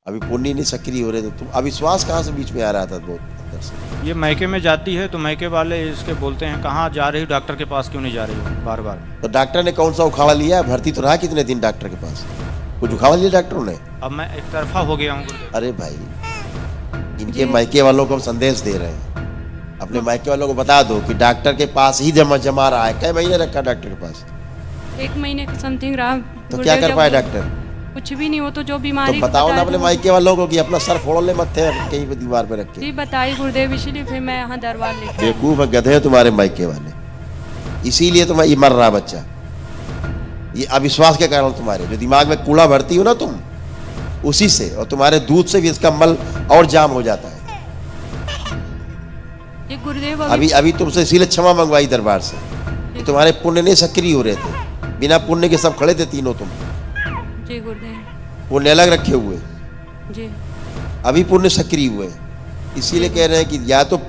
अभी पुण्य नहीं सक्रिय हो रहे थे तुम, अविश्वास कहाँ से बीच में आ रहा था बहुत अंदर से? ये मैके में जाती है तो मैके वाले इसके बोलते हैं कहाँ जा रही हो, डॉक्टर के पास क्यों नहीं जा रही हो बार बार। तो डॉक्टर ने कौन सा उखाड़ा लिया? भर्ती तो रहा कितने दिन डॉक्टर के पास? कुछ उखाड़ा लिया डॉक्टरों ने? अब मैं एक तरफा हो गया हूँ गुरुदेव। अरे भाई, इनके मायके वालों को हम संदेश दे रहे हैं। अपने मायके वालों को बता दो कि डॉक्टर के पास ही जमा रहा है। कई महीने रखा डॉक्टर के पास? 1 महीने का समथिंग रहा। तो क्या कर पाए डॉक्टर? कुछ भी नहीं, वो तो जो तो बीमारी बताओ ना बताया अपने था मायके वालों को कि अपना सर फोड़ ले मत थे कहीं पे दीवार पे रख के। जी बताई गुरुदेव, इसीलिए फिर मैं यहाँ दरबार लेके आई। बेवकूफ है, गधे हैं तुम्हारे मायके वाले, इसीलिए तुम्हें ये मर रहा बच्चा। ये अविश्वास के कारण तुम्हारे जो दिमाग में कूड़ा भरती हो ना तुम, उसी से, और तुम्हारे दूध से भी इसका मल और जाम हो जाता है। ये गुरुदेव अभी तुमसे इसीलिए क्षमा मंगवाई दरबार से कि तुम्हारे पुण्य नहीं सक्रिय हो रहे थे। बिना पुण्य के सब खड़े थे तीनों तुम, जी गुरुदेव पुण्य अलग रखे हुए, जी। अभी पुण्य सक्रिय हुए। इसीलिए कह रहे हैं कि या तो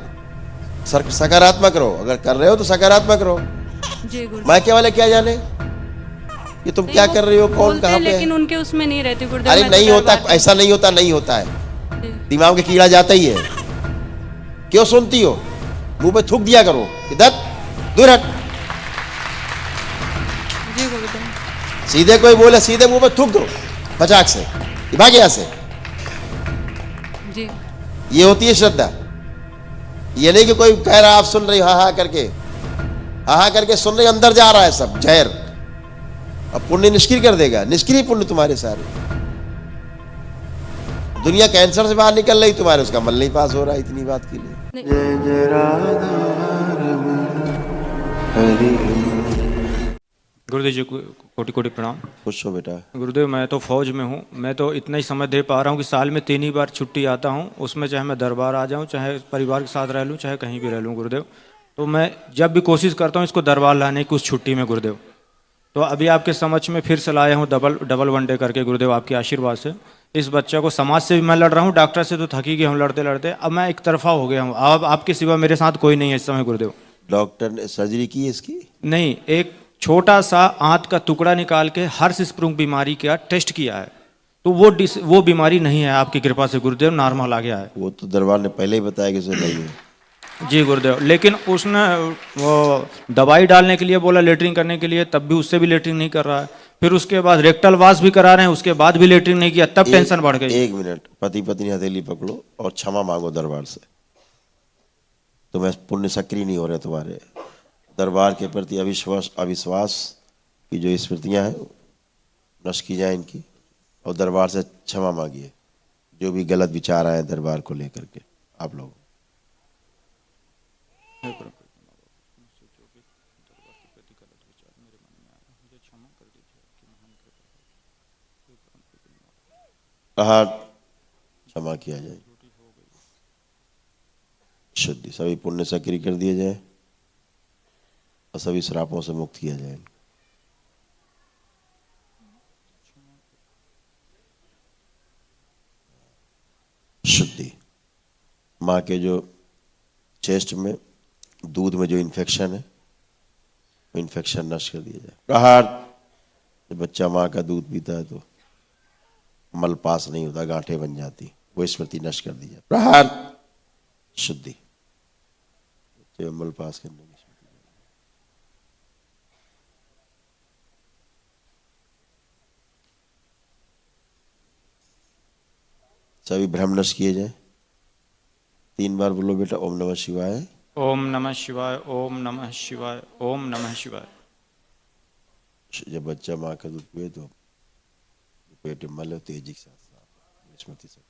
सकारात्मक रहो, अगर कर रहे हो तो सकारात्मक रहो। जी गुरुदेव। मायके वाले क्या जाने कि तुम क्या कर रही हो, कौन बोलते कहाँ हैं, पे है? लेकिन उनके उसमें नहीं रहते गुरुदेव। अरे मैं तो नहीं होता, दरबार ऐसा नहीं होता, नहीं होता है। जी। दिमाग में कीड़ा जाता ही है। क्यों सुनती हो? मुंह पे थूक दिया करो कि दत्त दूर हट। जी गुरुदेव। सीधे कोई बोले सीधे मुंह पे थूक दो मजाक से, कि भाग यहाँ से। जी ये होती है श्रद्धा। ये नहीं कि कोई कह रहा आप सुन रही हो, हा करके, हा करके सुन रही, अंदर जा रहा है सब जहर। अब पुण्य निष्क्रिय कर देगा, निष्क्रिय पुण्य तुम्हारे सारे। दुनिया कैंसर से बाहर निकल रही तुम्हारे, उसका मन नहीं पास हो रहा है इतनी बात के लिए। नहीं। गुरुदेव जी को कोटि कोटि प्रणाम। खुश हो बेटा। गुरुदेव मैं तो फौज में हूँ, मैं तो इतना ही समझ दे पा रहा हूँ कि साल में 3 ही बार छुट्टी आता हूँ, उसमें चाहे मैं दरबार आ जाऊँ, चाहे परिवार के साथ रह लूँ, चाहे कहीं भी रह लूँ गुरुदेव। तो मैं जब भी कोशिश करता हूँ इसको दरबार लाने की उस छुट्टी में गुरुदेव। तो अभी आपके समक्ष में फिर से लाया हूँ डबल वनडे करके गुरुदेव, आपके आशीर्वाद से। इस बच्चे को समाज से भी मैं लड़ रहा हूँ, डॉक्टर से तो थकी गया हूँ लड़ते लड़ते। अब मैं एक तरफा हो गया हूँ, अब आपके सिवा मेरे साथ कोई नहीं है इस समय गुरुदेव। डॉक्टर ने सर्जरी की है इसकी? नहीं, एक छोटा सा आंत का टुकड़ा निकाल के हर्ष स्प्रुंग बीमारी का टेस्ट किया है, तो वो बीमारी नहीं है आपकी कृपा से गुरुदेव, नॉर्मल आ गया है। वो तो दरबार ने पहले ही बताया कि उसे नहीं है। जी गुरुदेव, लेकिन उसने वो दवाई डालने के लिए बोला लेटरिन करने के लिए, तब भी उससे भी लेटरिन नहीं कर रहा है। फिर उसके बाद रेक्टल वाश भी करा रहे हैं, उसके बाद भी लेटरिन नहीं किया, तब टेंशन बढ़ गई। 1 मिनट, पति पत्नी हथेली पकड़ो और क्षमा मांगो दरबार से। तुम्हें पुण्य सक्रिय नहीं हो रहे तुम्हारे। दरबार के प्रति अविश्वास की जो स्मृतियां हैं नष्ट की जाए इनकी, और दरबार से क्षमा मांगिए जो भी गलत विचार आए दरबार को लेकर के आप लोग। कहा क्षमा किया जाए, शुद्धि, सभी पुण्य सक्रिय कर दिए जाए और सभी श्रापों से मुक्त किया जाए। शुद्धि, माँ के जो चेस्ट में दूध में जो इन्फेक्शन है वो इन्फेक्शन नष्ट कर दिया जाए। प्रहार, जब बच्चा माँ का दूध पीता है तो मल पास नहीं होता, गांठें बन जाती, वो स्मृति नष्ट कर दी जाए। प्रहार, शुद्धि, मल पास करने की स्मृति। सभी भ्रम नष्ट किए जाए। 3 बार बोलो बेटा, ओम नमः शिवाय, ओम नमः शिवाय, ओम नमः शिवाय, ओम नमः शिवाय। जब बच्चा माँ का दूध पिए तो पेट में मल तेजी के साथ स्मृति से।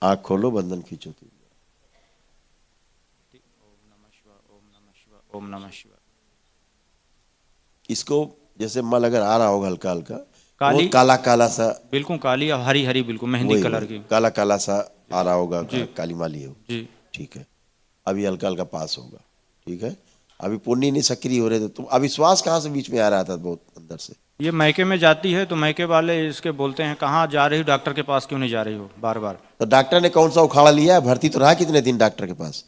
आँख खोलो, बंधन खींचो। ओम नमः शिवाय, ओम नमः शिवाय, ओम नमः शिवाय। इसको जैसे मल अगर आ रहा होगा हल्का हल्का, काली, काला काला सा, बिल्कुल काली और हरी हरी, बिल्कुल मेहंदी कलर की, काला काला सा आ रहा होगा, काली माली हो जी। ठीक है, अभी हल्का हल्का पास होगा, ठीक है। अभी पुण्य नहीं सक्रिय हो रहे थे तुम, अविश्वास कहाँ से बीच में आ रहा था बहुत अंदर से? ये मैके में जाती है तो मैके वाले इसके बोलते हैं कहाँ जा रही हो, डॉक्टर के पास क्यों नहीं जा रही हो बार बार। तो डॉक्टर ने कौन सा उखाड़ा लिया? भर्ती तो रहा कितने दिन डॉक्टर के पास?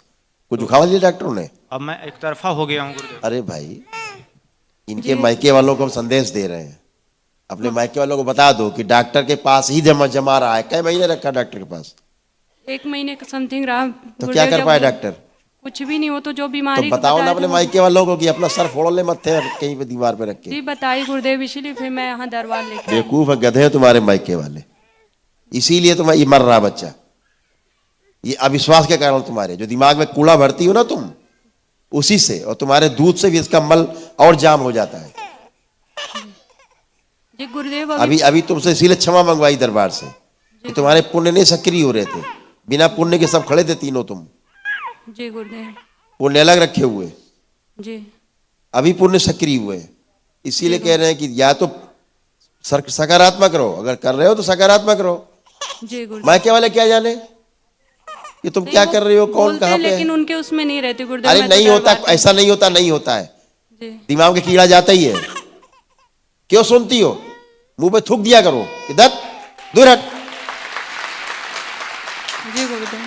कुछ उखाड़ा लिया डॉक्टरों ने? अब मैं एक तरफा हो गया हूँ गुरुदेव। अरे भाई, इनके मायके वालों को हम संदेश दे रहे हैं। अपने मायके वालों को बता दो कि डॉक्टर के पास ही जमा रहा है। कई महीने रखा डॉक्टर के पास? 1 महीने का समथिंग रहा। तो क्या कर पाया डॉक्टर? कुछ भी नहीं, हो तो जो तो बीमारी को बताओ ना बताया अपने था मायके वालों को कि अपना सर फोड़ ले मत थे कहीं पे दीवार पे रख के। जी बताइए गुरुदेव, इसीलिए फिर मैं यहाँ दरबार लेके आई। बेवकूफ है, गधे हैं तुम्हारे मायके वाले, इसीलिए तुम्हें ये मर रहा बच्चा। ये अविश्वास के कारण तुम्हारे जो दिमाग में कूड़ा भरती हो ना तुम, उसी से, और तुम्हारे दूध से भी इसका मल और जाम हो जाता है। जी गुरुदेव, अभी अभी तुमसे इसीलिए क्षमा मंगवाई दरबार से कि तुम्हारे पुण्य नहीं सक्रिय हो रहे थे। बिना पुण्य के सब खड़े थे तीनों तुम, जी गुरुदेव, पुण्य अलग रखे हुए, जी अभी पुण्य सक्रिय हुए। इसीलिए कह रहे हैं कि या तो सकारात्मक रहो, अगर कर रहे हो तो सकारात्मक रहो। जी गुरुदेव। मायके वाले क्या जाने कि तुम क्या कर रही हो, कौन बोलते कहाँ हैं, पे है। लेकिन उनके उसमें नहीं रहते गुरुदेव। अरे मैं तो नहीं होता, दरबार ऐसा नहीं होता, नहीं होता है। जी दिमाग में कीड़ा जाता ही है। क्यों सुनती हो? मुंह पे थूक दिया करो कि दत्त दूर हट। जी गुरुदेव,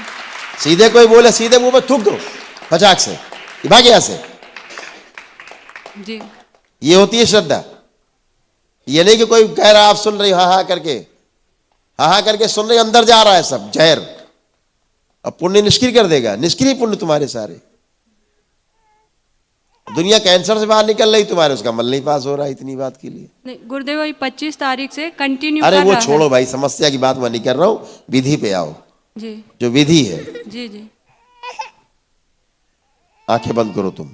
सीधे कोई बोले सीधे मुंह पे थूक दो फटाक से कि भाग यहाँ से। जी ये होती है श्रद्धा। ये नहीं कि कोई कह रहा आप सुन रही, हा हा करके सुन रही, अंदर जा रहा है सब जहर। अब पुण्य निष्क्रिय कर देगा, निष्क्रिय पुण्य तुम्हारे सारे। दुनिया कैंसर से बाहर निकल रही तुम्हारे, उसका मन नहीं पास हो रहा इतनी बात के लिए। नहीं गुरुदेव, वही 25 तारीख से कंटिन्यू अरे कर वो रहा छोड़ो है। भाई, समस्या की बात मैं नहीं कर रहा हूं, विधि पे आओ। जी जो विधि है, जी जी आंखें बंद करो तुम।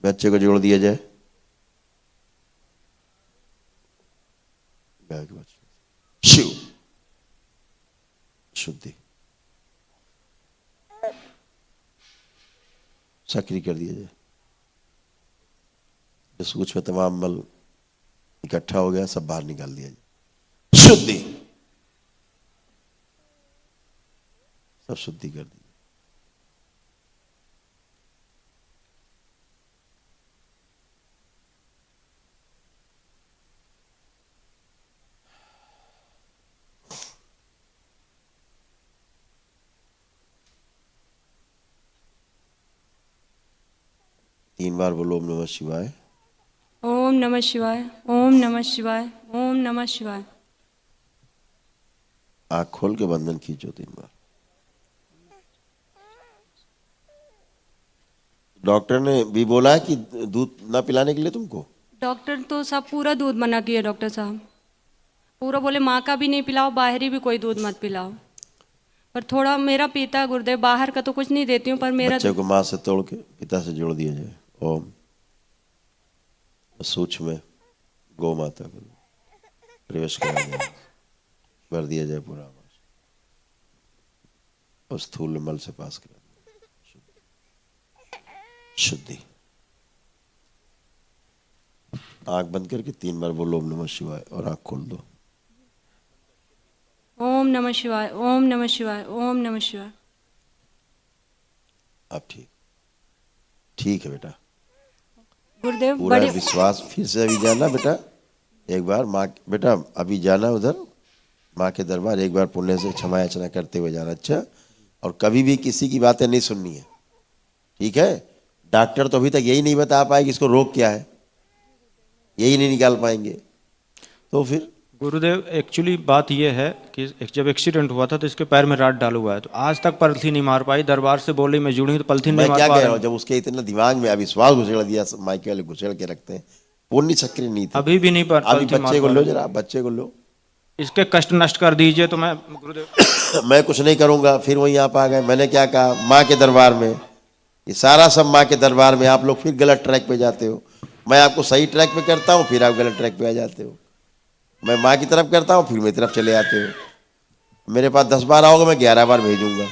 बच्चे को जोड़ दिया जाए। शिव शुद्धि सक्रिय कर दिया जाए। जो सूच में तमाम मल इकट्ठा हो गया, सब बाहर निकाल दिया जाए। शुद्धि, सब शुद्धि कर दी। तीन बार बोलो ओम नमः शिवाय। ओम नमः शिवाय, ओम नमः शिवाय, ओम नमः शिवाय। आंख खोल के बंधन खींचो 3 बार। डॉक्टर ने भी बोला है कि दूध ना पिलाने के लिए तुमको? डॉक्टर तो सब पूरा दूध मना किया डॉक्टर साहब, पूरा बोले माँ का भी नहीं पिलाओ, बाहरी भी कोई दूध मत पिलाओ। पर थोड़ा मेरा पीता गुरुदेव, बाहर का तो कुछ नहीं देती हूँ, पर मेरा बच्चे को माँ से तोड़ के पिता से जोड़ दिया जाए। ओम सूक्ष्म में गौ माता को प्रवेश करा जाए, भर दिया जाए पूरा, और स्थूल मल से पास करा दिया। शुद्धि। आंख बंद करके 3 बार बोलो ओम नमः शिवाय और आंख खोल दो। ओम नमः शिवाय, ओम नमः शिवाय, ओम नमः शिवाय। अब ठीक है बेटा। गुरुदेव पूरा बड़े विश्वास। फिर से अभी जाना बेटा, एक बार माँ, बेटा अभी जाना उधर माँ के दरबार, एक बार पुण्य से क्षमा याचना करते हुए जाना। अच्छा, और कभी भी किसी की बातें नहीं सुननी है, ठीक है? डॉक्टर तो अभी तक यही नहीं बता पाए कि इसको रोग क्या है, यही नहीं निकाल पाएंगे, तो फिर गुरुदेव एक्चुअली बात यह है कि जब एक्सीडेंट हुआ था तो इसके पैर में राड डाला हुआ है, तो आज तक पलथी नहीं मार पाई। दरबार से बोली मैं जुड़ी तो पलथी मैं नहीं मार क्या पा कह रहा रहा हूँ, जब उसके इतना दिमाग में अविश्वास घुसेड़ दिया, माइके वाले घुसेड़ के रखते हैं, पुण्य सक्रिय नहीं था। अभी भी नहीं पर अभी बच्चे को लो जरा, बच्चे को लो। इसके कष्ट नष्ट कर दीजिए तो मैं गुरुदेव मैं कुछ नहीं करूंगा। फिर वहीं आप आ गए। मैंने क्या कहा, माँ के दरबार में, ये सारा सब माँ के दरबार में। आप लोग फिर गलत ट्रैक पे जाते हो। मैं आपको सही ट्रैक पे करता हूँ, फिर आप गलत ट्रैक पे आ जाते हो। मैं माँ की तरफ करता हूँ, फिर मेरी तरफ चले आते हो। मेरे पास 10 बार आओगे, मैं 11 बार भेजूंगा,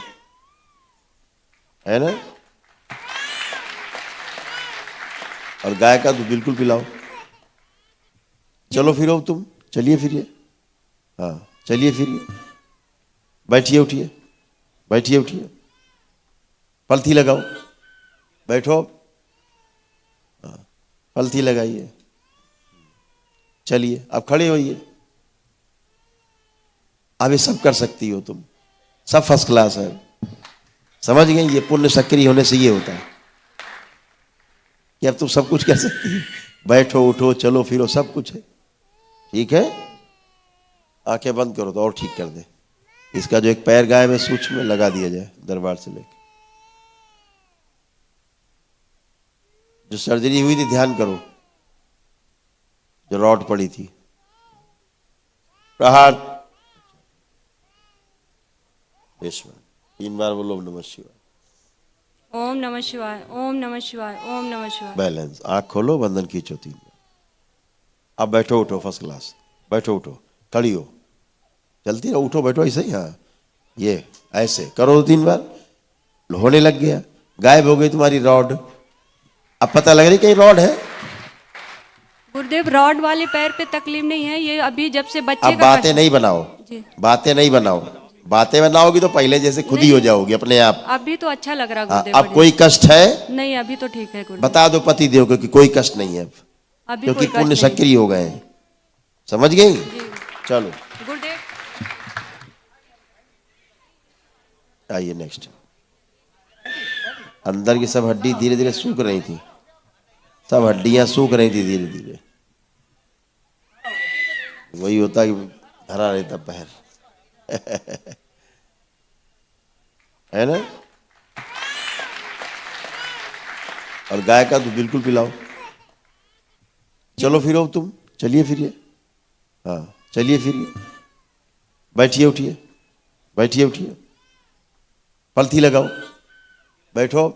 है ना? और गाय का दूध बिल्कुल पिलाओ। चलो फिर, तुम चलिए फिरिए। हाँ चलिए फिरिए, बैठिए उठिए, बैठिए उठिए, पलथी लगाओ, बैठो। हाँ पलथी लगाइए, चलिए अब खड़े होइए। अब ये सब कर सकती हो तुम, सब फर्स्ट क्लास है। समझ गए? ये पुण्य सक्रिय होने से ये होता है कि अब तुम सब कुछ कर सकती हो। बैठो उठो चलो फिरो सब कुछ है, ठीक है। आंखें बंद करो तो और ठीक कर दे। इसका जो एक पैर गायब है सूक्ष्म में लगा दिया जाए दरबार से लेके। जो सर्जरी हुई थी ध्यान करो, जो रॉड पड़ी थी, प्रहार। ईश्वर 3 बार बोलो ओम नमः शिवाय। ओम नमः शिवाय, ओम नमः शिवाय, ओम नमः शिवाय। बैलेंस। आंख खोलो, बंधन खींचो 3 बार। अब बैठो उठो फर्स्ट क्लास, बैठो उठो, खड़ी हो, चलती रहो, उठो बैठो ऐसे ही। हाँ ये ऐसे करो 3 बार, होने लग गया, गायब हो गई तुम्हारी रॉड। अब पता लग रही कहीं रॉड है। गुरुदेव रॉड वाले पैर पे तकलीफ नहीं है, ये अभी जब से बच्चे अब बातें नहीं बनाओ, जी। बातें नहीं बनाओ, बातें बनाओगी तो पहले जैसे खुद ही हो जाओगी अपने आप। अभी तो अच्छा लग रहा हाँ, गुरुदेव। अब कोई कष्ट है? नहीं अभी तो ठीक है गुरुदेव। बता दो पति देव को कि कोई कष्ट नहीं है अब, अभी क्योंकि कोई पुण्य कष्ट नहीं। सक्रिय हो गए हैं, समझ गई? जी। चलो गुरुदेव आइए नेक्स्ट। अंदर की सब हड्डी धीरे धीरे सूख रही थी, सब हड्डियां सूख रही थी धीरे धीरे। वही होता कि धरा रहता पैर है ना। और गाय का दूध बिल्कुल पिलाओ। चलो फिरो तुम, चलिए फिरिए, हाँ चलिए फिरिए, बैठिए उठिए, बैठिए उठिए, पलथी लगाओ, बैठो,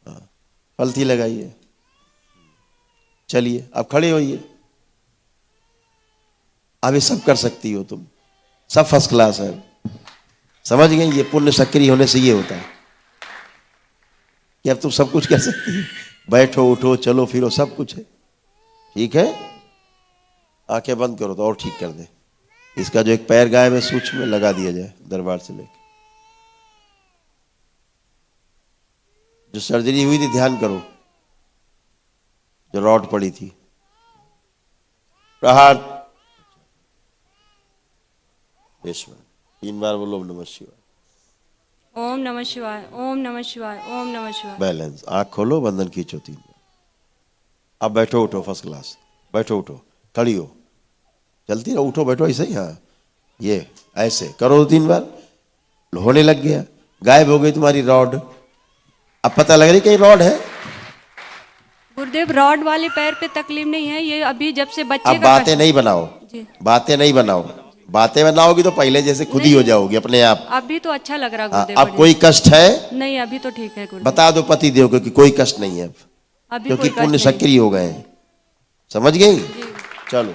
हाँ पलथी लगाइए, चलिए अब खड़े होइए। अब ये सब कर सकती हो तुम, सब फर्स्ट क्लास है, समझ गए? ये पुण्य सक्रिय होने से ये होता है कि अब तुम सब कुछ कर सकती हो। बैठो उठो चलो फिरो सब कुछ है, ठीक है। आंखें बंद करो तो और ठीक कर दे। इसका जो एक पैर गायब है सूक्ष्म में लगा दिया जाए दरबार से लेके। जो सर्जरी हुई थी ध्यान करो, जो रॉड पड़ी थी, प्रहार। ईश्वर 3 बार बोलो ओम नमः शिवाय। ओम नमः शिवाय, ओम नमः शिवाय, ओम नमः शिवाय। बैलेंस। आंख खोलो, बंधन खींचो 3 बार। अब बैठो उठो फर्स्ट क्लास, बैठो उठो, खड़ी हो, चलती रहो, उठो बैठो ऐसे ही। हाँ ये ऐसे करो 3 बार, होने लग गया, गायब हो गई तुम्हारी रॉड। अब पता लग रही कहीं रॉड है। गुरुदेव रॉड वाले पैर पे तकलीफ नहीं है, ये अभी जब से बच्चे अब बातें नहीं बनाओ, जी। बातें नहीं बनाओ, बातें बनाओगी तो पहले जैसे खुद ही हो जाओगी अपने आप। अभी तो अच्छा लग रहा हाँ, गुरुदेव। अब कोई कष्ट है? नहीं अभी तो ठीक है गुरुदेव। बता दो पति देव को कि कोई कष्ट नहीं है अब, अभी क्योंकि कोई कष्ट पुण्य नहीं। सक्रिय हो गए हैं, समझ गई? जी। चलो